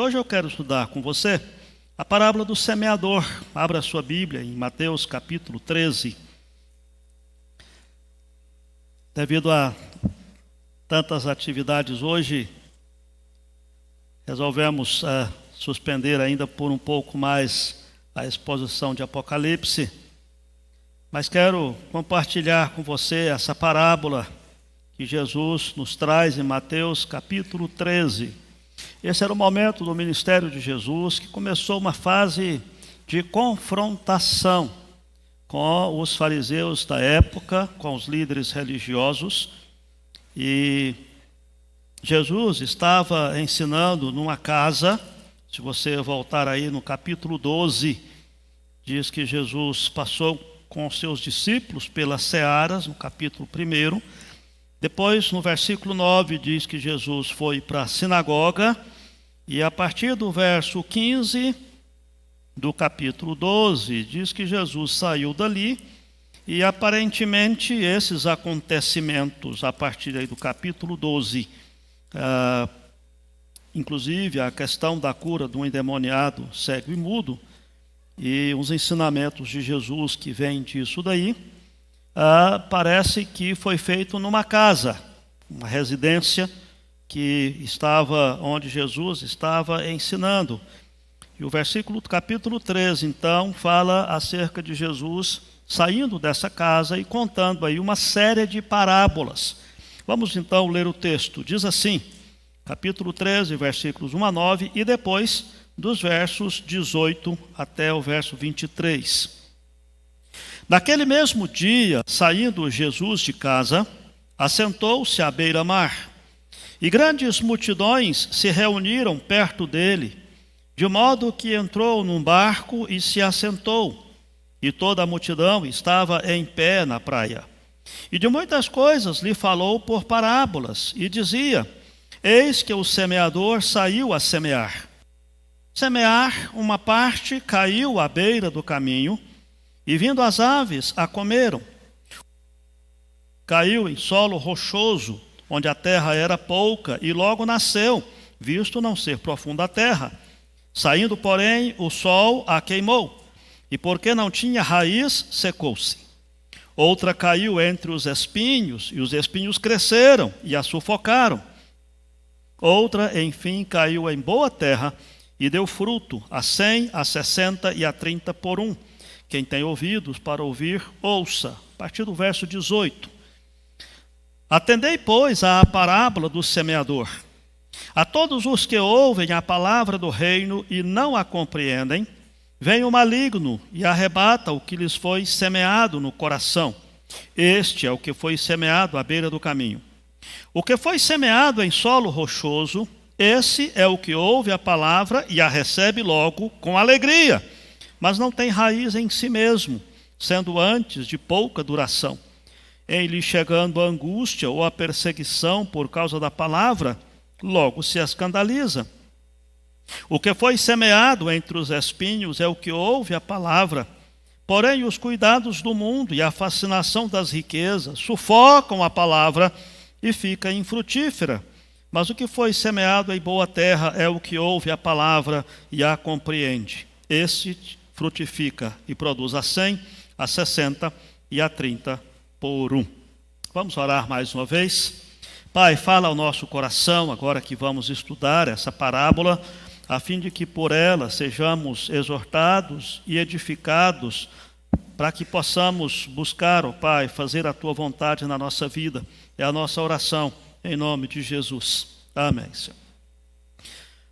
hoje eu quero estudar com você a parábola do semeador. Abra a sua Bíblia em Mateus capítulo 13. Devido a tantas atividades hoje, resolvemos suspender ainda por um pouco mais a exposição de Apocalipse. Mas quero compartilhar com você essa parábola que Jesus nos traz em Mateus capítulo 13. Esse era o momento do ministério de Jesus, que começou uma fase de confrontação com os fariseus da época, com os líderes religiosos. E Jesus estava ensinando numa casa. Se você voltar aí no capítulo 12, diz que Jesus passou com os seus discípulos pelas searas, no capítulo 1. Depois, no versículo 9, diz que Jesus foi para a sinagoga, e a partir do verso 15 do capítulo 12, diz que Jesus saiu dali, e aparentemente esses acontecimentos, a partir aí do capítulo 12, inclusive a questão da cura de um endemoniado cego e mudo, e os ensinamentos de Jesus que vêm disso daí, parece que foi feito numa casa, uma residência que estava onde Jesus estava ensinando. E o versículo do capítulo 13, então, fala acerca de Jesus saindo dessa casa e contando aí uma série de parábolas. Vamos então ler o texto. Diz assim, capítulo 13, versículos 1 a 9, e depois dos versos 18 até o verso 23. Naquele mesmo dia, saindo Jesus de casa, assentou-se à beira-mar, e grandes multidões se reuniram perto dele, de modo que entrou num barco e se assentou, e toda a multidão estava em pé na praia. E de muitas coisas lhe falou por parábolas, e dizia: Eis que o semeador saiu a semear. Semear, uma parte caiu à beira do caminho, e vindo as aves a comeram. Caiu em solo rochoso, onde a terra era pouca, e logo nasceu, visto não ser profunda a terra. Saindo, porém, o sol a queimou, e porque não tinha raiz, secou-se. Outra caiu entre os espinhos, e os espinhos cresceram e a sufocaram. Outra, enfim, caiu em boa terra, e deu fruto, a 100, a 60 e a 30 por 1. Quem tem ouvidos para ouvir, ouça. A partir do verso 18. Atendei, pois, à parábola do semeador. A todos os que ouvem a palavra do reino e não a compreendem, vem o maligno e arrebata o que lhes foi semeado no coração. Este é o que foi semeado à beira do caminho. O que foi semeado em solo rochoso, esse é o que ouve a palavra e a recebe logo com alegria, mas não tem raiz em si mesmo, sendo antes de pouca duração. Em lhe chegando a angústia ou a perseguição por causa da palavra, logo se escandaliza. O que foi semeado entre os espinhos é o que ouve a palavra, porém os cuidados do mundo e a fascinação das riquezas sufocam a palavra e fica infrutífera. Mas o que foi semeado em boa terra é o que ouve a palavra e a compreende. Esse frutifica e produz a 100, a 60 e a 30 por 1. Vamos orar mais uma vez. Pai, fala ao nosso coração agora que vamos estudar essa parábola, a fim de que por ela sejamos exortados e edificados, para que possamos buscar, ó Pai, fazer a Tua vontade na nossa vida. É a nossa oração, em nome de Jesus. Amém, Senhor.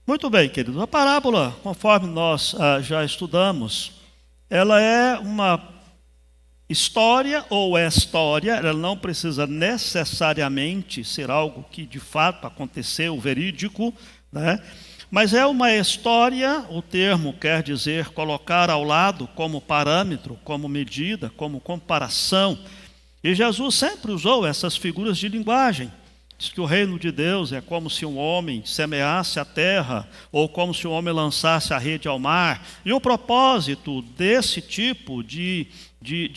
Muito bem, queridos. A parábola, conforme nós já estudamos, ela é uma história ou é história, ela não precisa necessariamente ser algo que de fato aconteceu, verídico, né? Mas é uma história, o termo quer dizer colocar ao lado como parâmetro, como medida, como comparação. E Jesus sempre usou essas figuras de linguagem. Diz que o reino de Deus é como se um homem semeasse a terra, ou como se um homem lançasse a rede ao mar. E o propósito desse tipo de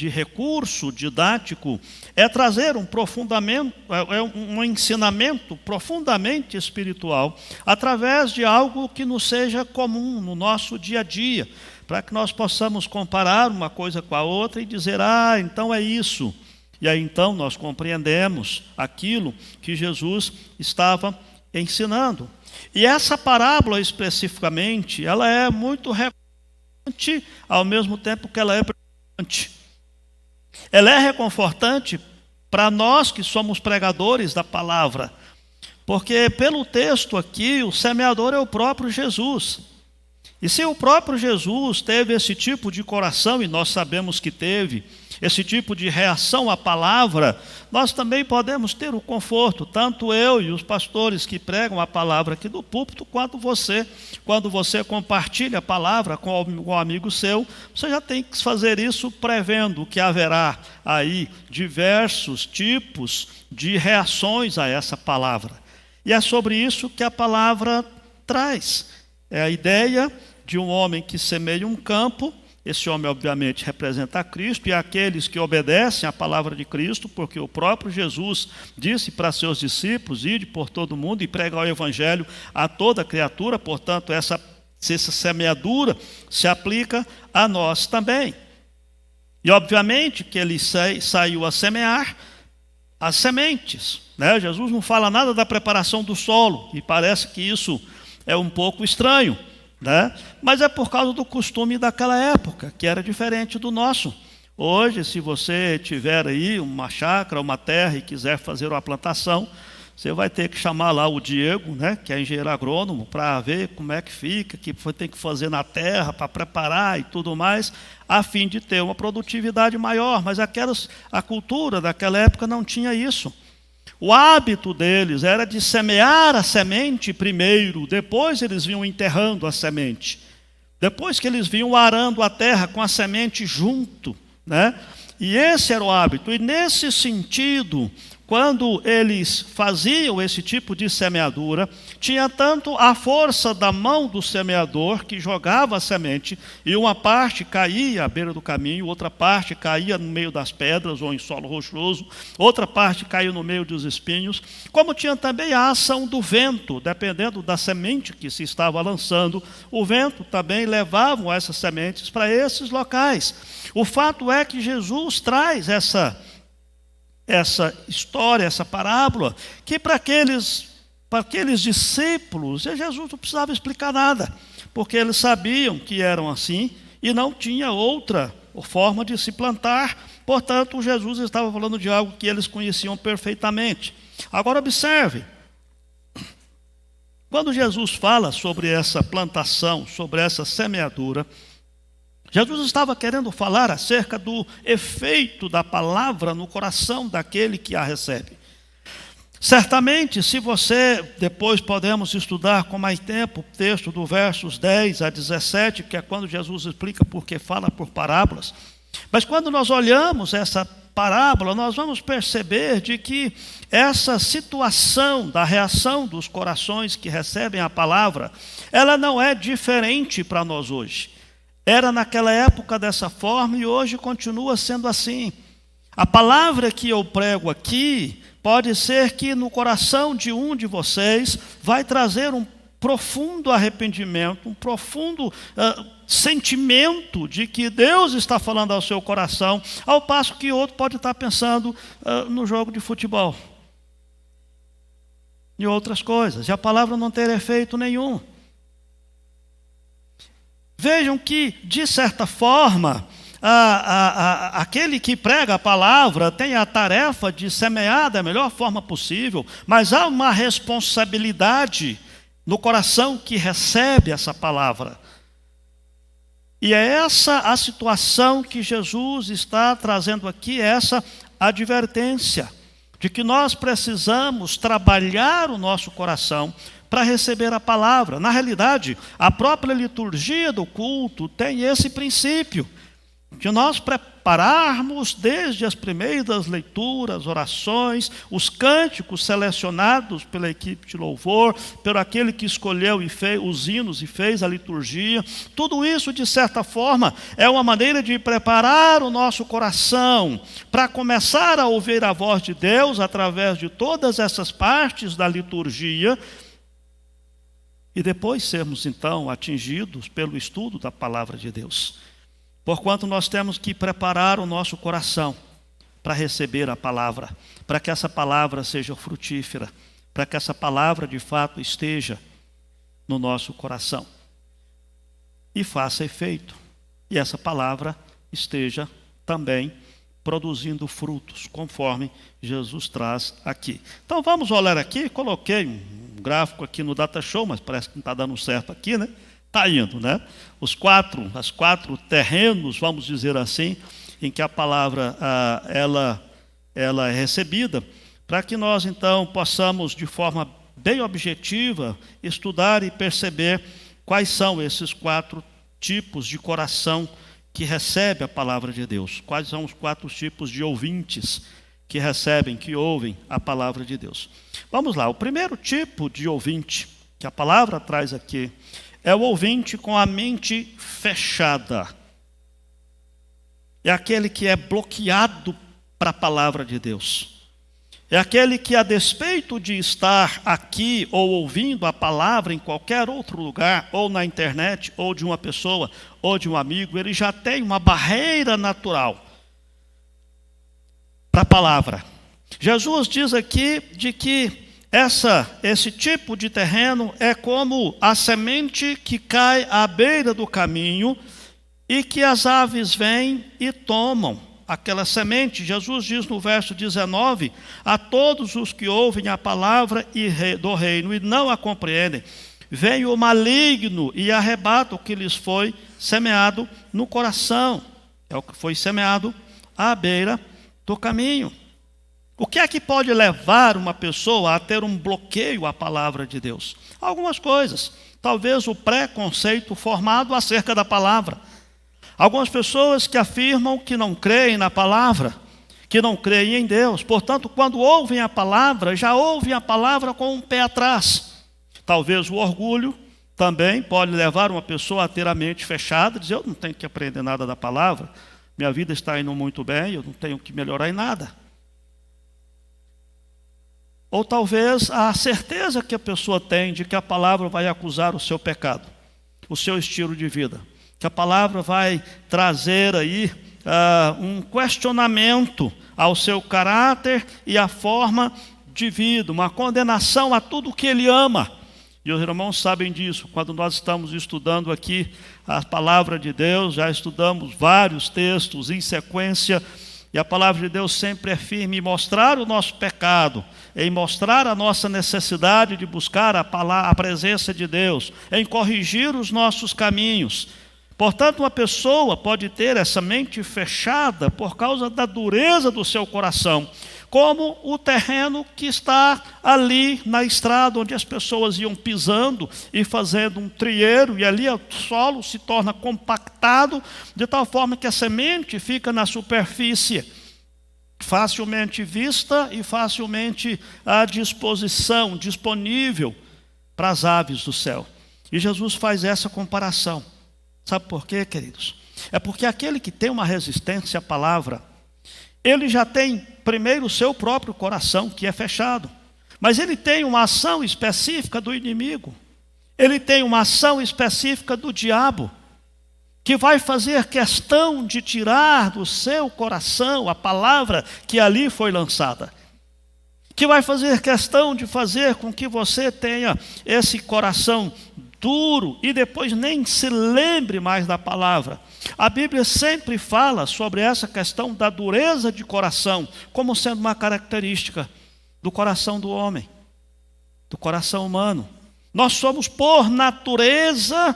recurso didático é trazer um ensinamento profundamente espiritual, através de algo que nos seja comum no nosso dia a dia, para que nós possamos comparar uma coisa com a outra e dizer, então é isso. E aí então nós compreendemos aquilo que Jesus estava ensinando. E essa parábola especificamente, ela é muito reconfortante, ao mesmo tempo que ela é preocupante. Ela é reconfortante para nós que somos pregadores da palavra, porque pelo texto aqui, o semeador é o próprio Jesus. E se o próprio Jesus teve esse tipo de coração, e nós sabemos que teve, esse tipo de reação à palavra, nós também podemos ter o conforto, tanto eu e os pastores que pregam a palavra aqui do púlpito, quanto você, quando você compartilha a palavra com um amigo seu, você já tem que fazer isso prevendo que haverá aí diversos tipos de reações a essa palavra. E é sobre isso que a palavra traz. É a ideia de um homem que semeia um campo. Esse homem, obviamente, representa a Cristo e aqueles que obedecem à palavra de Cristo, porque o próprio Jesus disse para seus discípulos: ide por todo mundo e pregar o evangelho a toda criatura. Portanto, essa semeadura se aplica a nós também. E, obviamente, que ele saiu a semear as sementes, né? Jesus não fala nada da preparação do solo, e parece que isso é um pouco estranho, né? Mas é por causa do costume daquela época, que era diferente do nosso. Hoje, se você tiver aí uma chácara, uma terra e quiser fazer uma plantação, você vai ter que chamar lá o Diego, né, que é engenheiro agrônomo, para ver como é que fica, que tem que fazer na terra para preparar e tudo mais, a fim de ter uma produtividade maior. Mas a cultura daquela época não tinha isso. O hábito deles era de semear a semente primeiro, depois eles vinham enterrando a semente. Depois que eles vinham arando a terra com a semente junto, né? E esse era o hábito. E nesse sentido, quando eles faziam esse tipo de semeadura, tinha tanto a força da mão do semeador, que jogava a semente, e uma parte caía à beira do caminho, outra parte caía no meio das pedras ou em solo rochoso, outra parte caía no meio dos espinhos, como tinha também a ação do vento, dependendo da semente que se estava lançando, o vento também levava essas sementes para esses locais. O fato é que Jesus traz essa história, essa parábola, que para aqueles discípulos, Jesus não precisava explicar nada, porque eles sabiam que eram assim e não tinha outra forma de se plantar. Portanto, Jesus estava falando de algo que eles conheciam perfeitamente. Agora observe, quando Jesus fala sobre essa plantação, sobre essa semeadura, Jesus estava querendo falar acerca do efeito da palavra no coração daquele que a recebe. Certamente, se você, depois podemos estudar com mais tempo, o texto do versos 10 a 17, que é quando Jesus explica porque fala por parábolas. Mas quando nós olhamos essa parábola, nós vamos perceber de que essa situação da reação dos corações que recebem a palavra, ela não é diferente para nós hoje. Era naquela época dessa forma e hoje continua sendo assim. A palavra que eu prego aqui, pode ser que no coração de um de vocês vai trazer um profundo arrependimento, um profundo sentimento de que Deus está falando ao seu coração, ao passo que outro pode estar pensando no jogo de futebol e outras coisas, e a palavra não ter efeito nenhum. Vejam que, de certa forma, aquele que prega a palavra tem a tarefa de semear da melhor forma possível, mas há uma responsabilidade no coração que recebe essa palavra. E é essa a situação que Jesus está trazendo aqui, essa advertência de que nós precisamos trabalhar o nosso coração para receber a palavra. Na realidade, a própria liturgia do culto tem esse princípio. de nós prepararmos desde as primeiras leituras, orações, os cânticos selecionados pela equipe de louvor, pelo aquele que escolheu e fez os hinos e fez a liturgia. Tudo isso, de certa forma, é uma maneira de preparar o nosso coração para começar a ouvir a voz de Deus através de todas essas partes da liturgia e depois sermos, então, atingidos pelo estudo da palavra de Deus. Porquanto nós temos que preparar o nosso coração para receber a palavra, para que essa palavra seja frutífera, para que essa palavra de fato esteja no nosso coração e faça efeito, e essa palavra esteja também produzindo frutos, conforme Jesus traz aqui. Então vamos olhar aqui, coloquei um gráfico aqui no Data Show, mas parece que não está dando certo aqui, né? Está indo, né? As quatro terrenos, vamos dizer assim, em que a palavra ela é recebida, para que nós então possamos de forma bem objetiva estudar e perceber quais são esses 4 tipos de coração que recebe a palavra de Deus, quais são os 4 tipos de ouvintes que recebem, que ouvem a palavra de Deus. Vamos lá, o primeiro tipo de ouvinte que a palavra traz aqui é o ouvinte com a mente fechada. É aquele que é bloqueado para a palavra de Deus. É aquele que, a despeito de estar aqui ou ouvindo a palavra em qualquer outro lugar, ou na internet, ou de uma pessoa, ou de um amigo, ele já tem uma barreira natural para a palavra. Jesus diz aqui de que esse tipo de terreno é como a semente que cai à beira do caminho e que as aves vêm e tomam aquela semente. Jesus diz no verso 19, a todos os que ouvem a palavra do reino e não a compreendem, vem o maligno e arrebata o que lhes foi semeado no coração. É o que foi semeado à beira do caminho. O que é que pode levar uma pessoa a ter um bloqueio à palavra de Deus? Algumas coisas. Talvez o preconceito formado acerca da palavra. Algumas pessoas que afirmam que não creem na palavra, que não creem em Deus. Portanto, quando ouvem a palavra, já ouvem a palavra com um pé atrás. Talvez o orgulho também pode levar uma pessoa a ter a mente fechada, dizer, eu não tenho que aprender nada da palavra, minha vida está indo muito bem, eu não tenho que melhorar em nada. Ou talvez a certeza que a pessoa tem de que a palavra vai acusar o seu pecado, o seu estilo de vida. Que a palavra vai trazer aí um questionamento ao seu caráter e à forma de vida, uma condenação a tudo que ele ama. E os irmãos sabem disso, quando nós estamos estudando aqui a palavra de Deus, já estudamos vários textos em sequência, e a palavra de Deus sempre é firme em mostrar o nosso pecado, em mostrar a nossa necessidade de buscar a presença de Deus, em corrigir os nossos caminhos. Portanto, uma pessoa pode ter essa mente fechada por causa da dureza do seu coração, como o terreno que está ali na estrada, onde as pessoas iam pisando e fazendo um trieiro, e ali o solo se torna compactado, de tal forma que a semente fica na superfície, facilmente vista e facilmente à disposição, disponível para as aves do céu. E Jesus faz essa comparação. Sabe por quê, queridos? É porque aquele que tem uma resistência à palavra, ele já tem primeiro o seu próprio coração, que é fechado. Mas ele tem uma ação específica do inimigo. Ele tem uma ação específica do diabo, que vai fazer questão de tirar do seu coração a palavra que ali foi lançada. Que vai fazer questão de fazer com que você tenha esse coração duro e depois nem se lembre mais da palavra. A Bíblia sempre fala sobre essa questão da dureza de coração como sendo uma característica do coração do homem, do coração humano. Nós somos, por natureza,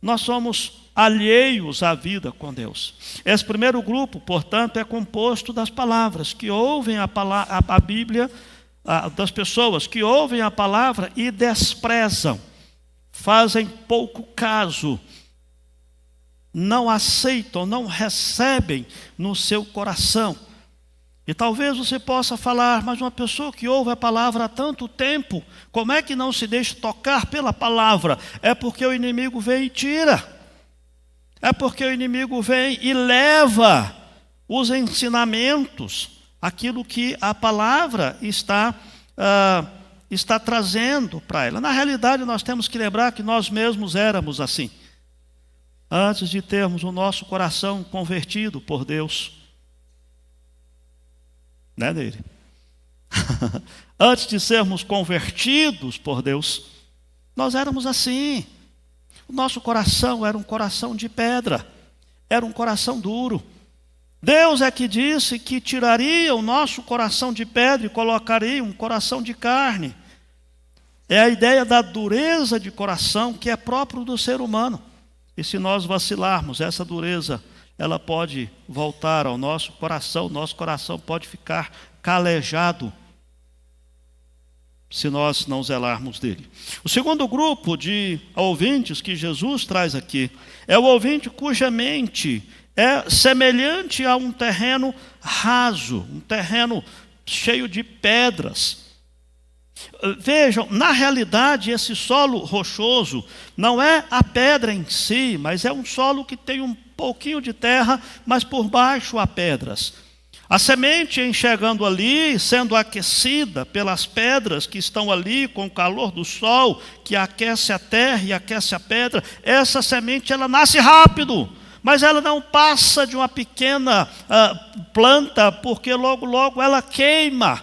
nós somos alheios à vida com Deus. Esse primeiro grupo, portanto, é composto das palavras que ouvem a Bíblia, das pessoas que ouvem a palavra e desprezam, fazem pouco caso não aceitam, não recebem no seu coração. E talvez você possa falar, mas uma pessoa que ouve a palavra há tanto tempo, como é que não se deixa tocar pela palavra? É porque o inimigo vem e tira. É porque o inimigo vem e leva os ensinamentos, aquilo que a palavra está trazendo para ela. Na realidade, nós temos que lembrar que nós mesmos éramos assim. Antes de termos o nosso coração convertido por Deus. Né, Neire? Antes de sermos convertidos por Deus, nós éramos assim. O nosso coração era um coração de pedra, era um coração duro. Deus é que disse que tiraria o nosso coração de pedra e colocaria um coração de carne. É a ideia da dureza de coração que é próprio do ser humano. E se nós vacilarmos, essa dureza, ela pode voltar ao nosso coração pode ficar calejado, se nós não zelarmos dele. O segundo grupo de ouvintes que Jesus traz aqui é o ouvinte cuja mente é semelhante a um terreno raso, um terreno cheio de pedras. Vejam, na realidade esse solo rochoso não é a pedra em si, mas é um solo que tem um pouquinho de terra, mas por baixo há pedras. A semente enxergando ali, sendo aquecida pelas pedras que estão ali com o calor do sol, que aquece a terra e aquece a pedra, essa semente ela nasce rápido, mas ela não passa de uma pequena planta, porque logo logo ela queima.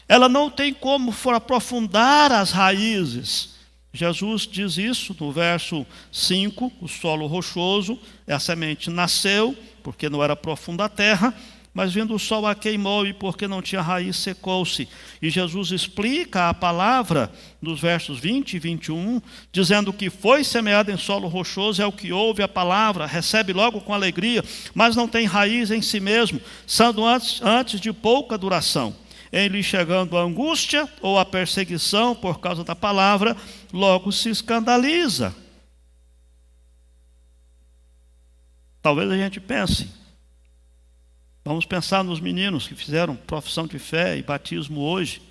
Ela não tem como aprofundar as raízes. Jesus diz isso no verso 5, o solo rochoso, a semente nasceu, porque não era profunda a terra, mas vindo o sol a queimou, e porque não tinha raiz, secou-se. E Jesus explica a palavra nos versos 20 e 21, dizendo que foi semeado em solo rochoso, é o que ouve a palavra, recebe logo com alegria, mas não tem raiz em si mesmo, sendo antes de pouca duração. Em lhe chegando a angústia ou a perseguição por causa da palavra, logo se escandaliza. Talvez a gente pense, vamos pensar nos meninos que fizeram profissão de fé e batismo hoje.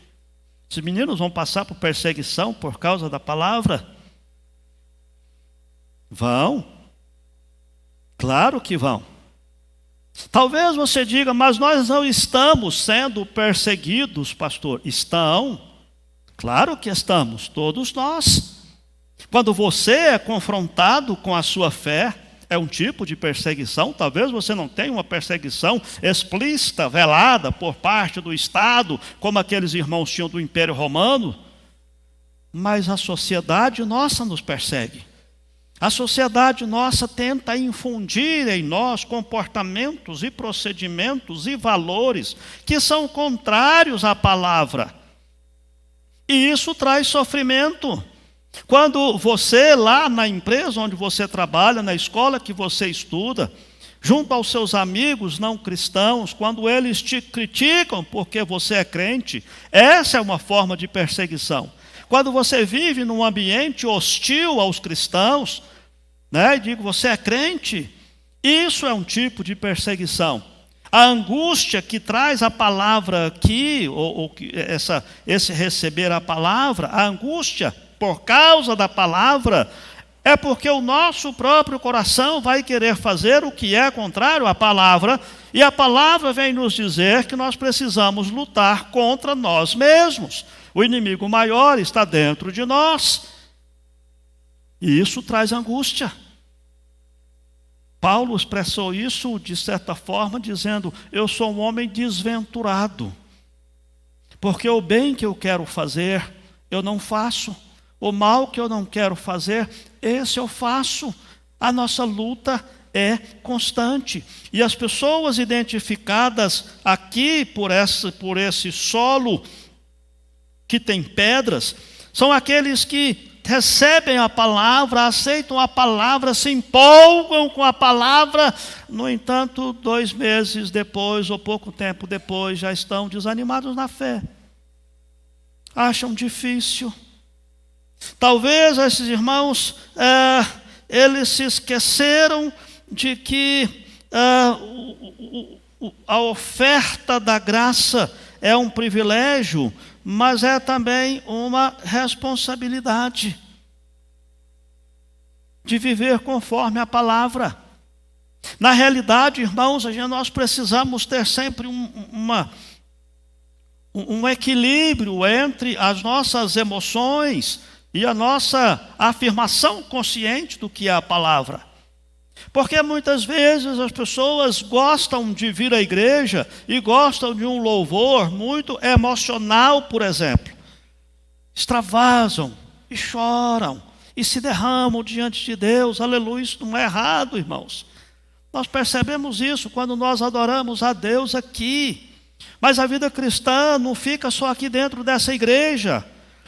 Esses meninos vão passar por perseguição por causa da palavra? Vão. Claro que vão. Talvez você diga, mas nós não estamos sendo perseguidos, pastor. Estão? Claro que estamos, todos nós. Quando você é confrontado com a sua fé, é um tipo de perseguição. Talvez você não tenha uma perseguição explícita, velada por parte do Estado, como aqueles irmãos tinham do Império Romano, mas a sociedade nossa nos persegue. A sociedade nossa tenta infundir em nós comportamentos e procedimentos e valores que são contrários à palavra. E isso traz sofrimento. Quando você lá na empresa onde você trabalha, na escola que você estuda, junto aos seus amigos não cristãos, quando eles te criticam porque você é crente, essa é uma forma de perseguição. Quando você vive num ambiente hostil aos cristãos, e digo, você é crente, isso é um tipo de perseguição. A angústia que traz a palavra aqui, esse receber a palavra, a angústia por causa da palavra, é porque o nosso próprio coração vai querer fazer o que é contrário à palavra, e a palavra vem nos dizer que nós precisamos lutar contra nós mesmos. O inimigo maior está dentro de nós. E isso traz angústia. Paulo expressou isso de certa forma dizendo, eu sou um homem desventurado, porque o bem que eu quero fazer, eu não faço. O mal que eu não quero fazer, esse eu faço. A nossa luta é constante. E as pessoas identificadas aqui por esse solo que tem pedras, são aqueles que recebem a palavra, aceitam a palavra, se empolgam com a palavra, no entanto, 2 meses depois, ou pouco tempo depois, já estão desanimados na fé. Acham difícil. Talvez esses irmãos, eles se esqueceram de que a oferta da graça é um privilégio, mas é também uma responsabilidade de viver conforme a palavra. Na realidade, irmãos, nós precisamos ter sempre um equilíbrio entre as nossas emoções e a nossa afirmação consciente do que é a palavra. Porque muitas vezes as pessoas gostam de vir à igreja e gostam de um louvor muito emocional, por exemplo. Extravasam e choram e se derramam diante de Deus. Aleluia, isso não é errado, irmãos. Nós percebemos isso quando nós adoramos a Deus aqui. Mas a vida cristã não fica só aqui dentro dessa igreja.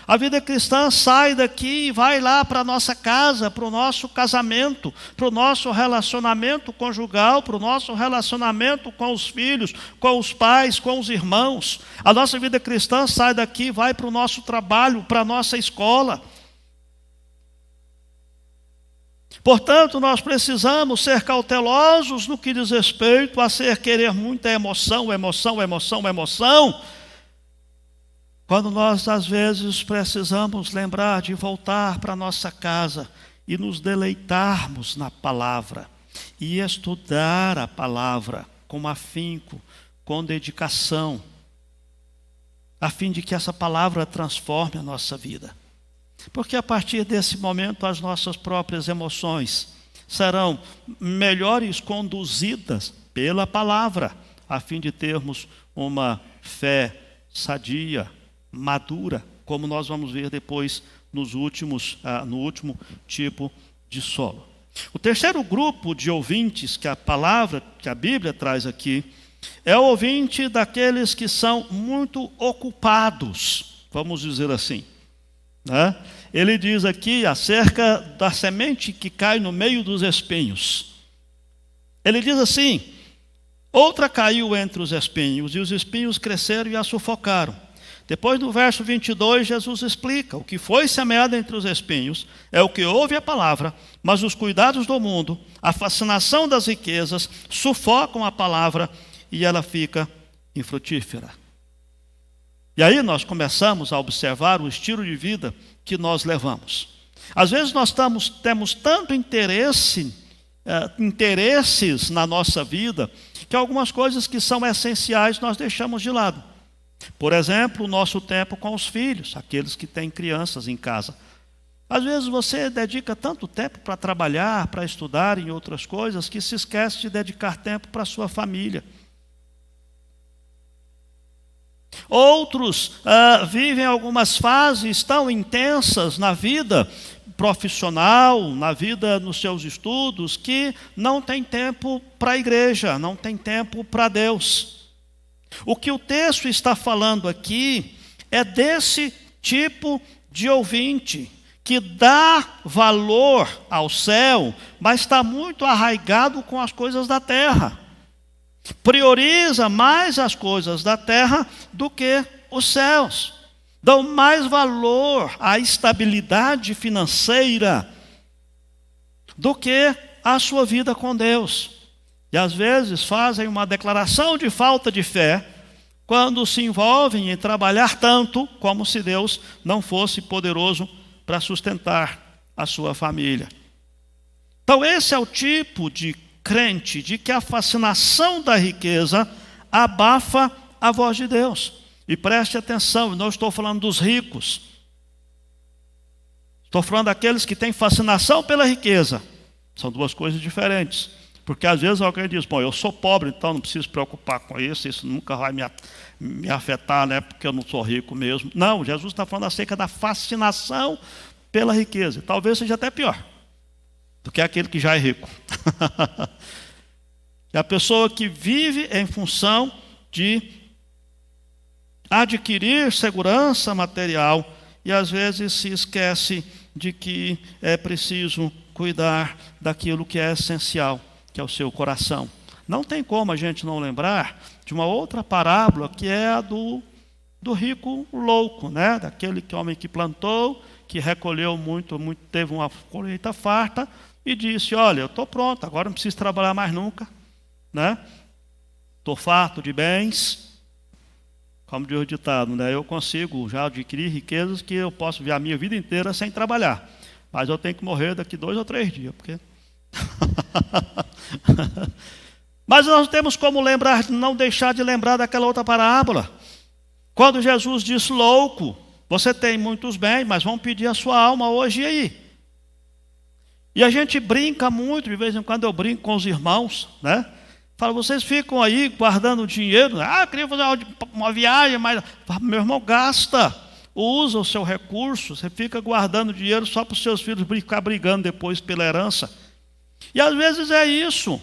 A vida cristã sai daqui e vai lá para a nossa casa, para o nosso casamento, para o nosso relacionamento conjugal, para o nosso relacionamento com os filhos, com os pais, com os irmãos. A nossa vida cristã sai daqui e vai para o nosso trabalho, para a nossa escola. Portanto, nós precisamos ser cautelosos no que diz respeito a querer muita emoção, quando nós, às vezes, precisamos lembrar de voltar para a nossa casa e nos deleitarmos na palavra e estudar a palavra com afinco, com dedicação, a fim de que essa palavra transforme a nossa vida. Porque a partir desse momento as nossas próprias emoções serão melhores conduzidas pela palavra, a fim de termos uma fé sadia, madura, como nós vamos ver depois no último tipo de solo. O terceiro grupo de ouvintes que a Bíblia traz aqui é o ouvinte daqueles que são muito ocupados, vamos dizer assim. Ele diz aqui acerca da semente que cai no meio dos espinhos. Ele diz assim: outra caiu entre os espinhos, e os espinhos cresceram e a sufocaram. Depois, no verso 22, Jesus explica: o que foi semeado entre os espinhos é o que ouve a palavra, mas os cuidados do mundo, a fascinação das riquezas, sufocam a palavra e ela fica infrutífera. E aí nós começamos a observar o estilo de vida que nós levamos. Às vezes nós temos tanto interesses na nossa vida, que algumas coisas que são essenciais nós deixamos de lado. Por exemplo, o nosso tempo com os filhos, aqueles que têm crianças em casa. Às vezes você dedica tanto tempo para trabalhar, para estudar em outras coisas, que se esquece de dedicar tempo para a sua família. Outros vivem algumas fases tão intensas na vida profissional, na vida nos seus estudos, que não tem tempo para a igreja, não tem tempo para Deus. O que o texto está falando aqui é desse tipo de ouvinte, que dá valor ao céu, mas está muito arraigado com as coisas da terra. Prioriza mais as coisas da terra do que os céus. Dão mais valor à estabilidade financeira do que à sua vida com Deus. E às vezes fazem uma declaração de falta de fé quando se envolvem em trabalhar tanto, como se Deus não fosse poderoso para sustentar a sua família. Então esse é o tipo de crente de que a fascinação da riqueza abafa a voz de Deus. E preste atenção, eu não estou falando dos ricos. Estou falando daqueles que têm fascinação pela riqueza. São duas coisas diferentes. Porque às vezes alguém diz: bom, eu sou pobre, então não preciso se preocupar com isso nunca vai me afetar, né, porque eu não sou rico mesmo. Não, Jesus está falando acerca da fascinação pela riqueza. Talvez seja até pior do que aquele que já é rico. É a pessoa que vive em função de adquirir segurança material e às vezes se esquece de que é preciso cuidar daquilo que é essencial, que é o seu coração. Não tem como a gente não lembrar de uma outra parábola, que é a do rico louco, né? Daquele homem que plantou, que recolheu muito, teve uma colheita farta, e disse: olha, eu estou pronto, agora não preciso trabalhar mais nunca, né? Estou farto de bens, como diz o ditado, né? Eu consigo já adquirir riquezas que eu posso viver a minha vida inteira sem trabalhar, mas eu tenho que morrer daqui 2 ou 3 dias, porque... Mas nós temos como lembrar, não deixar de lembrar daquela outra parábola, quando Jesus disse: louco, você tem muitos bens, mas vão pedir a sua alma hoje e aí. E a gente brinca muito, de vez em quando eu brinco com os irmãos, né? Falo: vocês ficam aí guardando dinheiro, eu queria fazer uma viagem, mas meu irmão, gasta, usa o seu recurso, você fica guardando dinheiro só para os seus filhos ficar brigando depois pela herança. E às vezes é isso.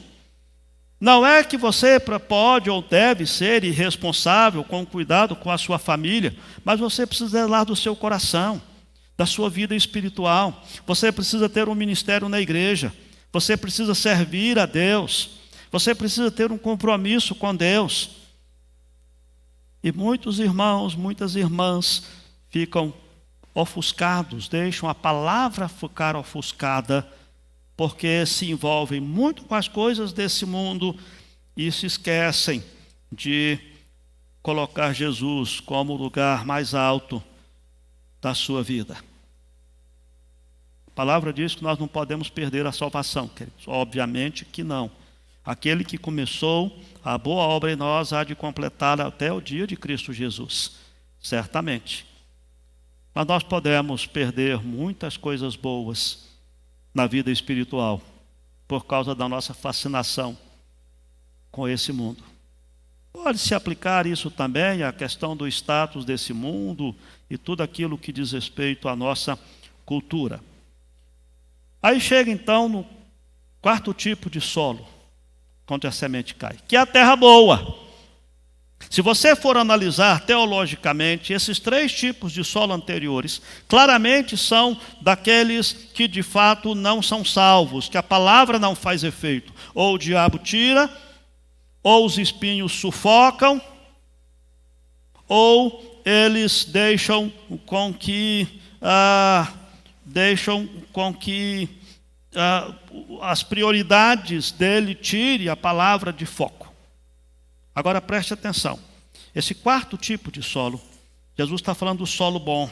Não é que você pode ou deve ser irresponsável, com cuidado com a sua família, mas você precisa zelar do seu coração, da sua vida espiritual. Você precisa ter um ministério na igreja, você precisa servir a Deus, você precisa ter um compromisso com Deus. E muitos irmãos, muitas irmãs ficam ofuscados, deixam a palavra ficar ofuscada, porque se envolvem muito com as coisas desse mundo e se esquecem de colocar Jesus como o lugar mais alto da sua vida. A palavra diz que nós não podemos perder a salvação, queridos. Obviamente que não. Aquele que começou a boa obra em nós há de completá-la até o dia de Cristo Jesus, certamente. Mas nós podemos perder muitas coisas boas na vida espiritual, por causa da nossa fascinação com esse mundo. Pode-se aplicar isso também à questão do status desse mundo e tudo aquilo que diz respeito à nossa cultura. Aí chega então no 4º tipo de solo, onde a semente cai, que é a terra boa. Se você for analisar teologicamente, esses 3 tipos de solo anteriores, claramente são daqueles que de fato não são salvos, que a palavra não faz efeito. Ou o diabo tira, ou os espinhos sufocam, ou eles deixam com que as prioridades dele tire a palavra de foco. Agora preste atenção, esse 4º tipo de solo, Jesus está falando do solo bom.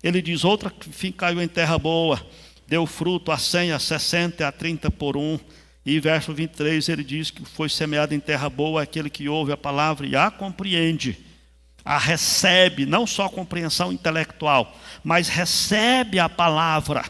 Ele diz: outra caiu em terra boa, deu fruto a 100, a 60, a 30 por 1. E verso 23 ele diz que foi semeado em terra boa aquele que ouve a palavra e a compreende, a recebe, não só compreensão intelectual, mas recebe a palavra.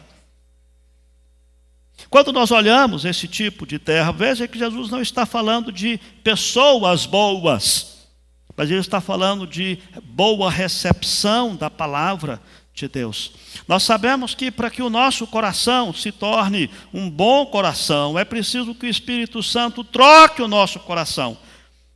Quando nós olhamos esse tipo de terra, veja que Jesus não está falando de pessoas boas, mas ele está falando de boa recepção da palavra de Deus. Nós sabemos que para que o nosso coração se torne um bom coração, é preciso que o Espírito Santo troque o nosso coração.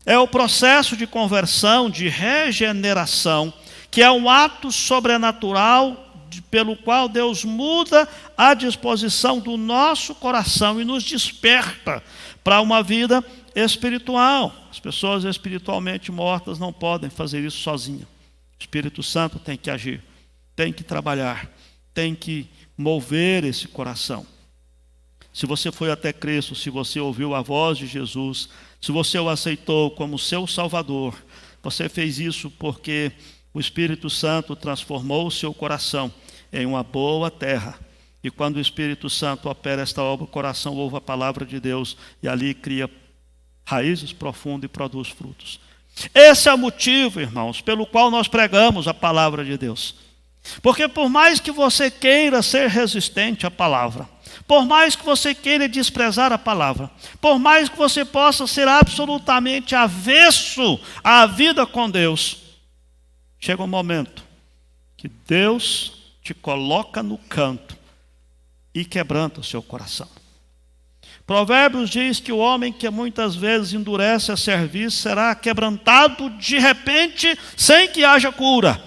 É o processo de conversão, de regeneração, que é um ato sobrenatural pelo qual Deus muda a disposição do nosso coração e nos desperta para uma vida espiritual. As pessoas espiritualmente mortas não podem fazer isso sozinhas. O Espírito Santo tem que agir, tem que trabalhar, tem que mover esse coração. Se você foi até Cristo, se você ouviu a voz de Jesus, se você o aceitou como seu Salvador, você fez isso porque o Espírito Santo transformou o seu coração em uma boa terra. E quando o Espírito Santo opera esta obra, o coração ouve a palavra de Deus e ali cria raízes profundas e produz frutos. Esse é o motivo, irmãos, pelo qual nós pregamos a palavra de Deus. Porque por mais que você queira ser resistente à palavra, por mais que você queira desprezar a palavra, por mais que você possa ser absolutamente avesso à vida com Deus, chega um momento que Deus te coloca no canto e quebranta o seu coração. Provérbios diz que o homem que muitas vezes endurece a serviço será quebrantado de repente, sem que haja cura.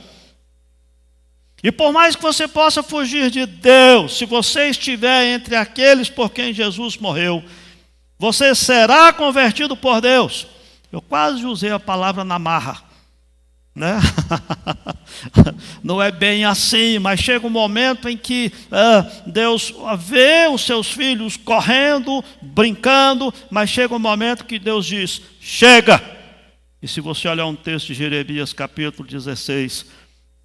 E por mais que você possa fugir de Deus, se você estiver entre aqueles por quem Jesus morreu, você será convertido por Deus. Eu quase usei a palavra na marra. né? Não é bem assim, mas chega um momento em que Deus vê os seus filhos correndo, brincando, mas chega um momento que Deus diz: chega! E se você olhar um texto de Jeremias capítulo 16,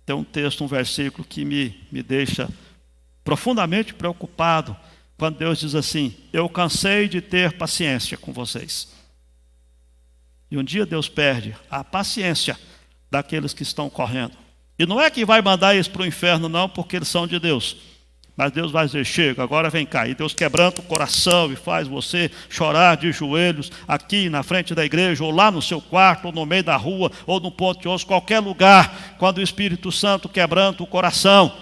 tem um texto, um versículo que me deixa profundamente preocupado, quando Deus diz assim: eu cansei de ter paciência com vocês. E um dia Deus perde a paciência daqueles que estão correndo. E não é que vai mandar eles para o inferno não, porque eles são de Deus. Mas Deus vai dizer: chega, agora vem cá. E Deus quebranta o coração e faz você chorar de joelhos aqui na frente da igreja, ou lá no seu quarto, ou no meio da rua, ou no ponto de ônibus, qualquer lugar, quando o Espírito Santo quebranta o coração.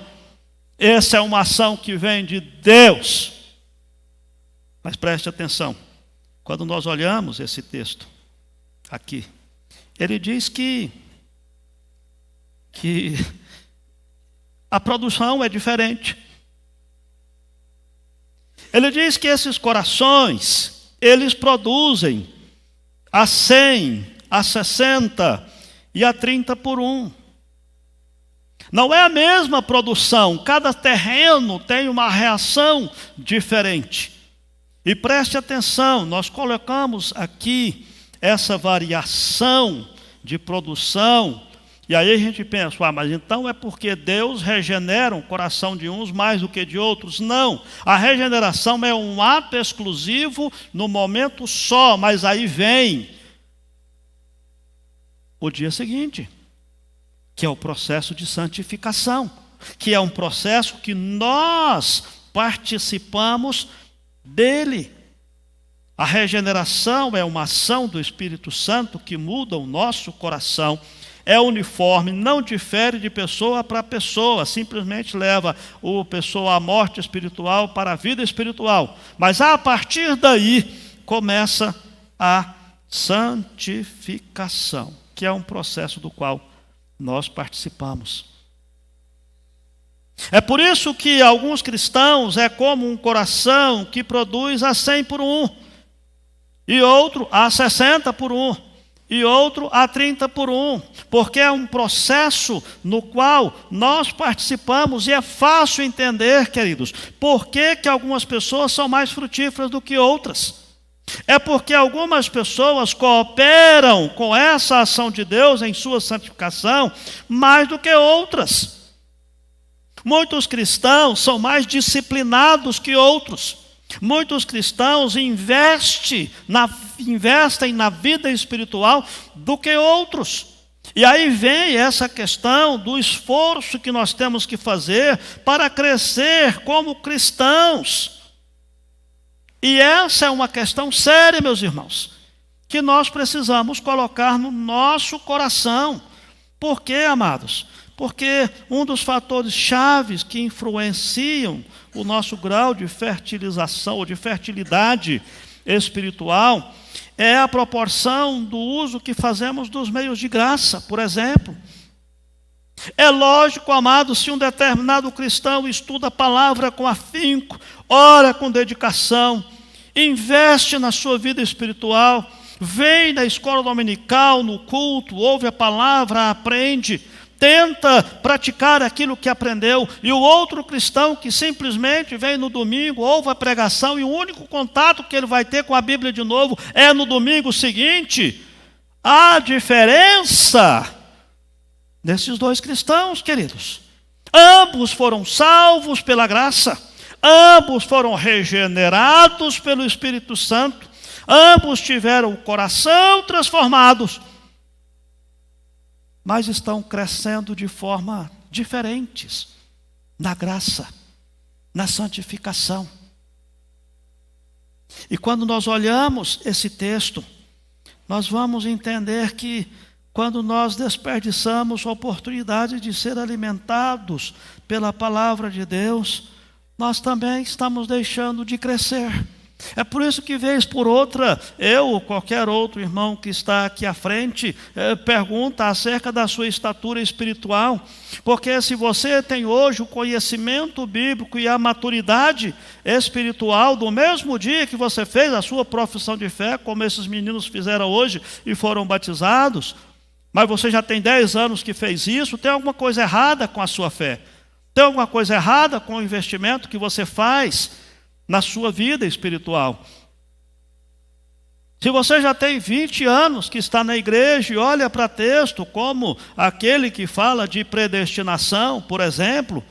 Essa é uma ação que vem de Deus. Mas preste atenção, quando nós olhamos esse texto aqui, ele diz que a produção é diferente. Ele diz que esses corações, eles produzem a 100, a 60 e a 30 por 1. Não é a mesma produção, cada terreno tem uma reação diferente. E preste atenção, nós colocamos aqui essa variação de produção. E aí a gente pensa: mas então é porque Deus regenera o coração de uns mais do que de outros? Não, a regeneração é um ato exclusivo no momento só, mas aí vem o dia seguinte, que é o processo de santificação, que é um processo que nós participamos dele. A regeneração é uma ação do Espírito Santo que muda o nosso coração. É uniforme, não difere de pessoa para pessoa, simplesmente leva a pessoa à morte espiritual para a vida espiritual. Mas a partir daí começa a santificação, que é um processo do qual nós participamos. É por isso que alguns cristãos é como um coração que produz a 100 por 1, e outro a 60 por 1. E outro a 30 por 1, porque é um processo no qual nós participamos. E é fácil entender, queridos, por que algumas pessoas são mais frutíferas do que outras. É porque algumas pessoas cooperam com essa ação de Deus em sua santificação mais do que outras. Muitos cristãos são mais disciplinados que outros. Muitos cristãos investem na vida espiritual do que outros. E aí vem essa questão do esforço que nós temos que fazer para crescer como cristãos. E essa é uma questão séria, meus irmãos, que nós precisamos colocar no nosso coração. Por quê, amados? Porque um dos fatores chaves que influenciam o nosso grau de fertilização ou de fertilidade espiritual é a proporção do uso que fazemos dos meios de graça, por exemplo. É lógico, amados, se um determinado cristão estuda a palavra com afinco, ora com dedicação, investe na sua vida espiritual, vem na escola dominical, no culto, ouve a palavra, aprende, tenta praticar aquilo que aprendeu, e o outro cristão que simplesmente vem no domingo, ouve a pregação, e o único contato que ele vai ter com a Bíblia de novo é no domingo seguinte. A diferença desses dois cristãos, queridos, ambos foram salvos pela graça, ambos foram regenerados pelo Espírito Santo, ambos tiveram o coração transformados, mas estão crescendo de forma diferentes na graça, na santificação. E quando nós olhamos esse texto, nós vamos entender que quando nós desperdiçamos a oportunidade de ser alimentados pela palavra de Deus, nós também estamos deixando de crescer. É por isso que, vez por outra, eu ou qualquer outro irmão que está aqui à frente pergunta acerca da sua estatura espiritual, porque se você tem hoje o conhecimento bíblico e a maturidade espiritual do mesmo dia que você fez a sua profissão de fé, como esses meninos fizeram hoje e foram batizados, mas você já tem 10 anos que fez isso, tem alguma coisa errada com a sua fé. Tem alguma coisa errada com o investimento que você faz na sua vida espiritual. Se você já tem 20 anos que está na igreja e olha para texto como aquele que fala de predestinação, por exemplo,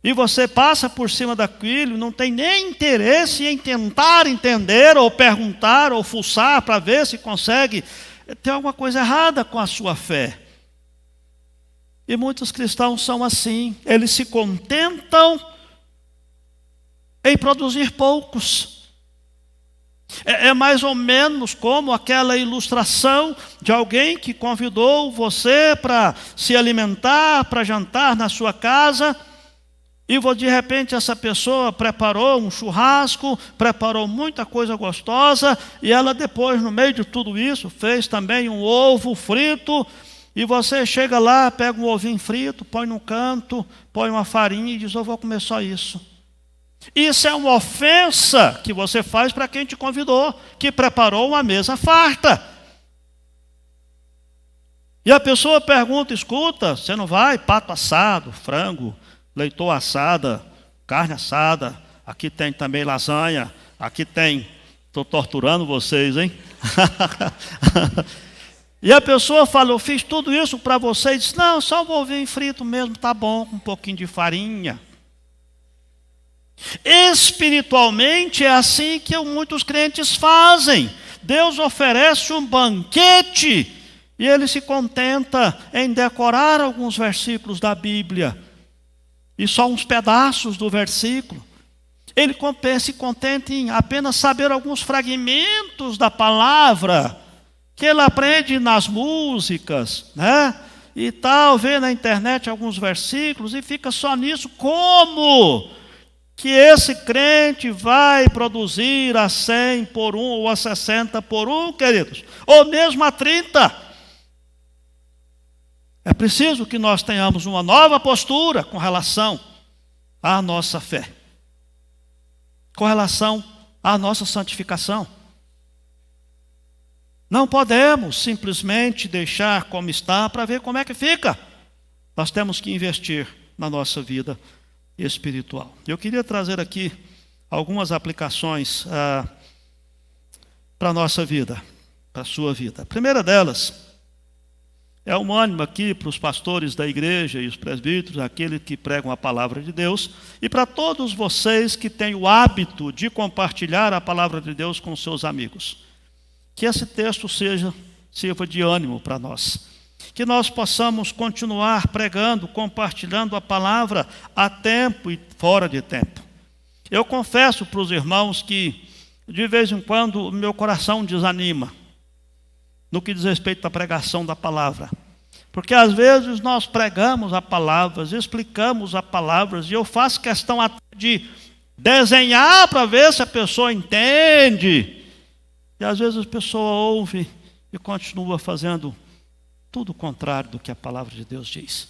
e você passa por cima daquilo, não tem nem interesse em tentar entender, ou perguntar, ou fuçar para ver se consegue, tem alguma coisa errada com a sua fé. E muitos cristãos são assim, eles se contentam em produzir poucos. É mais ou menos como aquela ilustração de alguém que convidou você para se alimentar, para jantar na sua casa, e de repente essa pessoa preparou um churrasco, preparou muita coisa gostosa, e ela depois, no meio de tudo isso, fez também um ovo frito, e você chega lá, pega um ovinho frito, põe no canto, põe uma farinha e diz: eu vou comer só isso. Isso é uma ofensa que você faz para quem te convidou, que preparou uma mesa farta. E a pessoa pergunta: escuta, você não vai? Pato assado, frango, leitoa assada, carne assada, aqui tem também lasanha, aqui tem... Estou torturando vocês, hein? E a pessoa fala: eu fiz tudo isso para você, e diz: não, só um ovinho frito mesmo, tá bom, com um pouquinho de farinha. Espiritualmente é assim que muitos crentes fazem. Deus oferece um banquete e ele se contenta em decorar alguns versículos da Bíblia e só uns pedaços do versículo. Ele se contenta em apenas saber alguns fragmentos da palavra que ele aprende nas músicas, né? E tal, vê na internet alguns versículos e fica só nisso. Como que esse crente vai produzir a 100 por 1 ou a 60 por 1, queridos? Ou mesmo a 30? É preciso que nós tenhamos uma nova postura com relação à nossa fé, com relação à nossa santificação. Não podemos simplesmente deixar como está para ver como é que fica. Nós temos que investir na nossa vida espiritual. Eu queria trazer aqui algumas aplicações para a nossa vida, para a sua vida. A primeira delas é um ânimo aqui para os pastores da igreja e os presbíteros, aqueles que pregam a palavra de Deus, e para todos vocês que têm o hábito de compartilhar a palavra de Deus com seus amigos. Que esse texto sirva de ânimo para nós. Que nós possamos continuar pregando, compartilhando a palavra a tempo e fora de tempo. Eu confesso para os irmãos que, de vez em quando, o meu coração desanima no que diz respeito à pregação da palavra. Porque às vezes nós pregamos a palavra, explicamos a palavra, e eu faço questão até de desenhar para ver se a pessoa entende. E às vezes a pessoa ouve e continua fazendo tudo o contrário do que a palavra de Deus diz.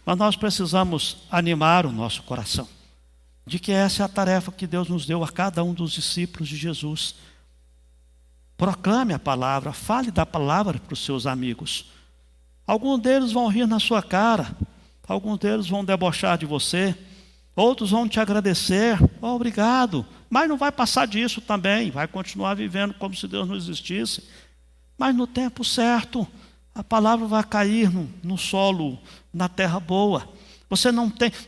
Mas nós precisamos animar o nosso coração de que essa é a tarefa que Deus nos deu a cada um dos discípulos de Jesus. Proclame a palavra, fale da palavra para os seus amigos. Alguns deles vão rir na sua cara, alguns deles vão debochar de você, outros vão te agradecer: oh, obrigado, mas não vai passar disso também, vai continuar vivendo como se Deus não existisse. Mas no tempo certo, a palavra vai cair no solo, na terra boa.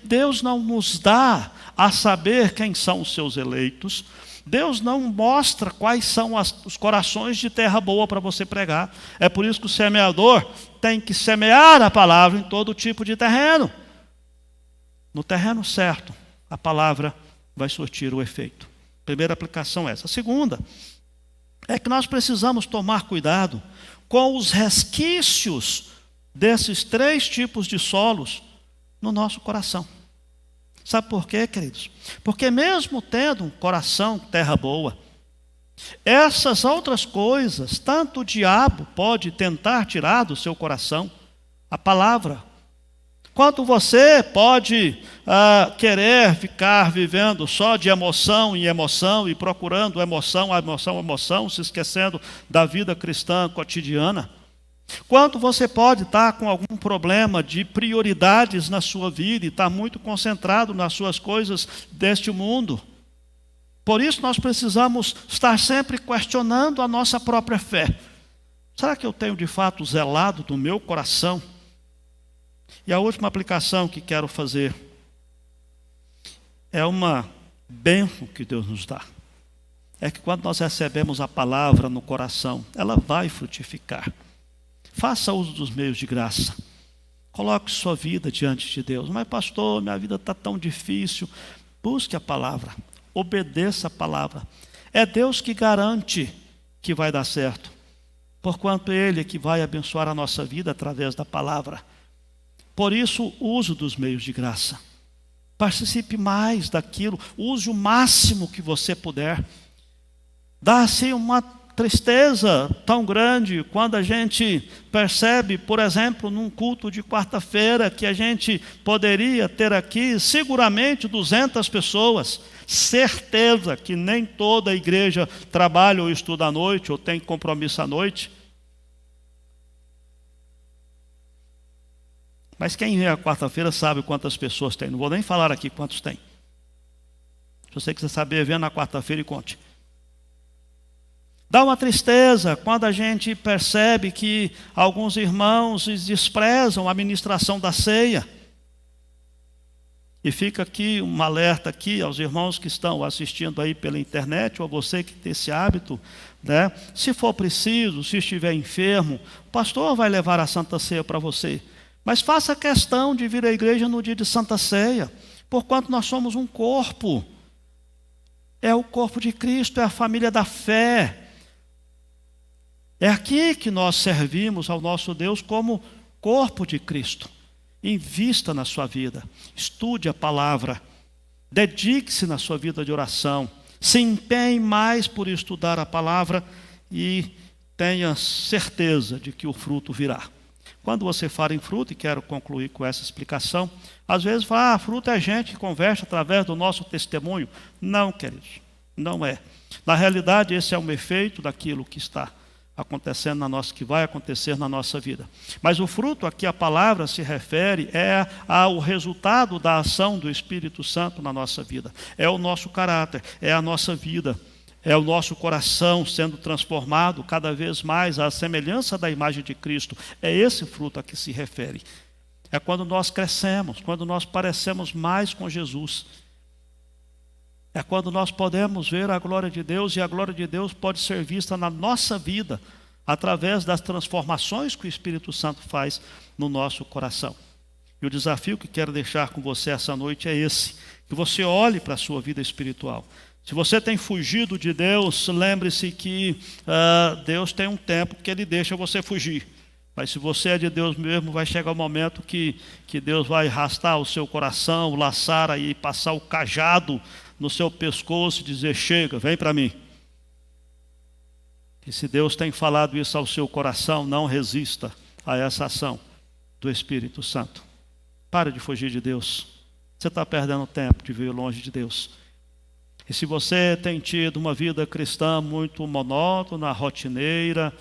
Deus não nos dá a saber quem são os seus eleitos. Deus não mostra quais são os corações de terra boa para você pregar. É por isso que o semeador tem que semear a palavra em todo tipo de terreno. No terreno certo, a palavra vai surtir o efeito. Primeira aplicação é essa. A segunda é que nós precisamos tomar cuidado com os resquícios desses 3 tipos de solos no nosso coração. Sabe por quê, queridos? Porque mesmo tendo um coração, terra boa, essas outras coisas, tanto o diabo pode tentar tirar do seu coração, a palavra, quanto você pode querer ficar vivendo só de emoção em emoção e procurando emoção, se esquecendo da vida cristã cotidiana. Quanto você pode estar com algum problema de prioridades na sua vida e estar muito concentrado nas suas coisas deste mundo. Por isso nós precisamos estar sempre questionando a nossa própria fé. Será que eu tenho de fato zelado do meu coração? E a última aplicação que quero fazer é uma bênção que Deus nos dá. É que quando nós recebemos a palavra no coração, ela vai frutificar. Faça uso dos meios de graça. Coloque sua vida diante de Deus. Mas pastor, minha vida está tão difícil. Busque a palavra. Obedeça a palavra. É Deus que garante que vai dar certo. Porquanto Ele é que vai abençoar a nossa vida através da palavra. Por isso, uso dos meios de graça. Participe mais daquilo. Use o máximo que você puder. Dá-se uma tristeza tão grande quando a gente percebe, por exemplo, num culto de quarta-feira, que a gente poderia ter aqui seguramente 200 pessoas. Certeza que nem toda a igreja trabalha ou estuda à noite, ou tem compromisso à noite. Mas quem vem à quarta-feira sabe quantas pessoas tem. Não vou nem falar aqui quantos tem. Se você quiser saber, venha na quarta-feira e conte. Dá uma tristeza quando a gente percebe que alguns irmãos desprezam a ministração da ceia. E fica aqui um alerta aqui aos irmãos que estão assistindo aí pela internet, ou a você que tem esse hábito, né? Se for preciso, se estiver enfermo, o pastor vai levar a Santa Ceia para você. Mas faça questão de vir à igreja no dia de Santa Ceia, porquanto nós somos um corpo. É o corpo de Cristo, é a família da fé. É aqui que nós servimos ao nosso Deus como corpo de Cristo. Invista na sua vida, estude a palavra, dedique-se na sua vida de oração, se empenhe mais por estudar a palavra e tenha certeza de que o fruto virá. Quando você fala em fruto, e quero concluir com essa explicação, às vezes fala, fruto é gente que converte através do nosso testemunho. Não, queridos, não é. Na realidade, esse é um efeito daquilo que está acontecendo na nossa, que vai acontecer na nossa vida. Mas o fruto, aqui a palavra se refere, ao resultado da ação do Espírito Santo na nossa vida. É o nosso caráter, é a nossa vida, é o nosso coração sendo transformado cada vez mais à semelhança da imagem de Cristo. É esse fruto a que se refere. É quando nós crescemos, quando nós parecemos mais com Jesus. É quando nós podemos ver a glória de Deus, e a glória de Deus pode ser vista na nossa vida, através das transformações que o Espírito Santo faz no nosso coração. E o desafio que quero deixar com você essa noite é esse, que você olhe para a sua vida espiritual. Se você tem fugido de Deus, lembre-se que Deus tem um tempo que Ele deixa você fugir. Mas se você é de Deus mesmo, vai chegar o momento que Deus vai arrastar o seu coração, laçar aí, passar o cajado no seu pescoço e dizer, chega, vem para mim. E se Deus tem falado isso ao seu coração, não resista a essa ação do Espírito Santo. Pare de fugir de Deus. Você está perdendo tempo de viver longe de Deus. E se você tem tido uma vida cristã muito monótona, rotineira,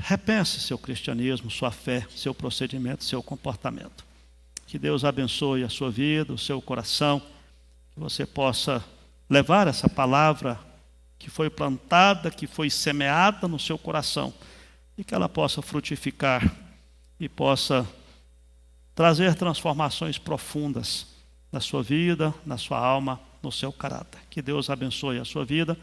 repense seu cristianismo, sua fé, seu procedimento, seu comportamento. Que Deus abençoe a sua vida, o seu coração, que você possa levar essa palavra que foi plantada, que foi semeada no seu coração, e que ela possa frutificar e possa trazer transformações profundas na sua vida, na sua alma, no seu caráter. Que Deus abençoe a sua vida.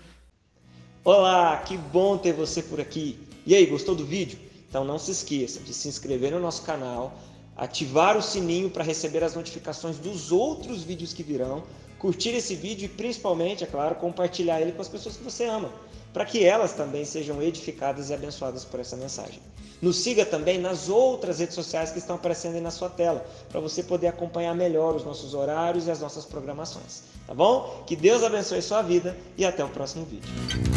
Olá, que bom ter você por aqui. E aí, gostou do vídeo? Então não se esqueça de se inscrever no nosso canal, ativar o sininho para receber as notificações dos outros vídeos que virão, curtir esse vídeo e principalmente, é claro, compartilhar ele com as pessoas que você ama, para que elas também sejam edificadas e abençoadas por essa mensagem. Nos siga também nas outras redes sociais que estão aparecendo aí na sua tela, para você poder acompanhar melhor os nossos horários e as nossas programações. Tá bom? Que Deus abençoe sua vida e até o próximo vídeo.